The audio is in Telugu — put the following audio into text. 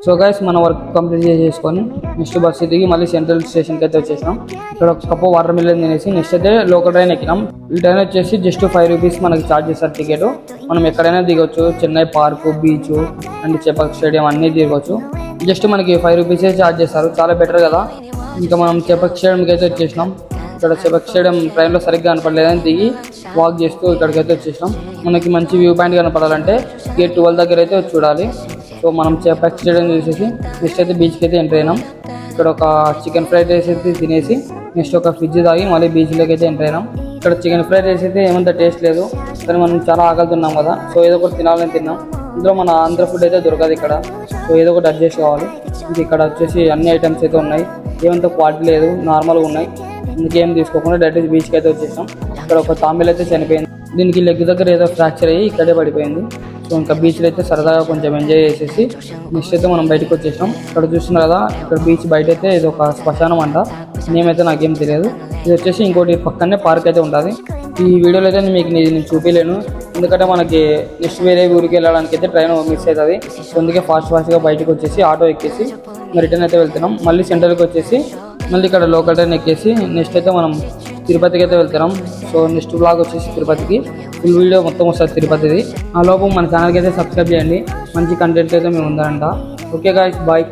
సో గైస్ మన వర్క్ కంప్లీట్ చేసుకొని నెక్స్ట్ బస్సు దిగి మళ్ళీ సెంట్రల్ స్టేషన్కి అయితే వచ్చేసినాం. ఇక్కడ ఒక కప్పు వాటర్ మిలన్ తినేసి నెక్స్ట్ అయితే లోకల్ ట్రైన్ ఎక్కినాం. ఈ ట్రైన్ వచ్చేసి జస్ట్ 5 రూపీస్ మనకి ఛార్జ్ చేస్తారు టికెట్. మనం ఎక్కడైనా దిగొచ్చు, Chennai park, beach and Chepauk stadium అన్నీ దిగొచ్చు. జస్ట్ మనకి 5 రూపీసే ఛార్జ్ చేస్తారు, చాలా బెటర్ కదా. ఇంకా మనం చేపక్ స్టేడియంకి అయితే వచ్చేసినాం. ఇక్కడ చేపక్ స్టేడియం ట్రైన్లో సరిగ్గా కనపడలేదని దిగి వాక్ చేస్తూ ఇక్కడికైతే వచ్చేసినాం. మనకి మంచి వ్యూ పాయింట్ కనపడాలంటే గేట్ 12 దగ్గర అయితే చూడాలి. సో మనం చేపక్ స్టేడియం చూసేసి నెక్స్ట్ అయితే బీచ్కి అయితే ఎంటర్ అయినాం. ఇక్కడ ఒక చికెన్ ఫ్రైడ్ రైస్ అయితే తినేసి నెక్స్ట్ ఒక ఫ్రిడ్జ్ తాగి మళ్ళీ బీచ్లోకి అయితే ఎంటర్ అయినాం. ఇక్కడ చికెన్ ఫ్రైడ్ రైస్ అయితే ఏమంత టేస్ట్ లేదు, కానీ మనం చాలా ఆకలితున్నాం కదా, సో ఏదో ఒకటి తినాలని తిన్నాం. ఇందులో మన ఆంధ్ర ఫుడ్ అయితే దొరకదు ఇక్కడ, సో ఏదో ఒకటి అడ్జస్ట్ కావాలి. ఇక్కడ వచ్చేసి అన్ని ఐటమ్స్ అయితే ఉన్నాయి, ఏమంత క్వాలిటీ లేదు, నార్మల్గా ఉన్నాయి. ఇంకేం తీసుకోకుండా డైరెక్ట్ బీచ్కి అయితే వచ్చేసాం. ఇక్కడ ఒక తాంబేలు అయితే చనిపోయింది, దీనికి లెగ్ దగ్గర ఏదో ఫ్రాక్చర్ అయ్యి ఇక్కడే పడిపోయింది. సో ఇంకా బీచ్లో అయితే సరదాగా కొంచెం ఎంజాయ్ చేసేసి నెక్స్ట్ అయితే మనం బయటకు వచ్చేసాం. ఇక్కడ చూస్తున్నారు కదా, ఇక్కడ బీచ్ బయట అయితే ఇది ఒక శ్మశానం అంట, నేమైతే నాకేం తెలియదు. ఇది వచ్చేసి ఇంకోటి పక్కనే పార్క్ అయితే ఉంటుంది. ఈ వీడియోలో అయితే మీకు నేను చూపించలేను, ఎందుకంటే మనకి నెక్స్ట్ వేరే ఊరికి వెళ్ళడానికి అయితే ట్రైన్ మిస్ అవుతుంది. సో అందుకే ఫాస్ట్గా బయటకు వచ్చేసి ఆటో ఎక్కేసి రిటర్న్ అయితే వెళ్తున్నాం. మళ్ళీ సెంటర్కి వచ్చేసి మళ్ళీ ఇక్కడ లోకల్ ట్రైన్ ఎక్కేసి నెక్స్ట్ అయితే మనం తిరుపతికి అయితే వెళ్తున్నాం. సో నెక్స్ట్ బ్లాగ్ వచ్చేసి తిరుపతికి, ఫుల్ వీడియో మొత్తం వస్తుంది తిరుపతిది. ఆ లోపు మన ఛానల్కి అయితే సబ్స్క్రైబ్ చేయండి, మంచి కంటెంట్ అయితే మేము ఉందంట. Okay guys, bye.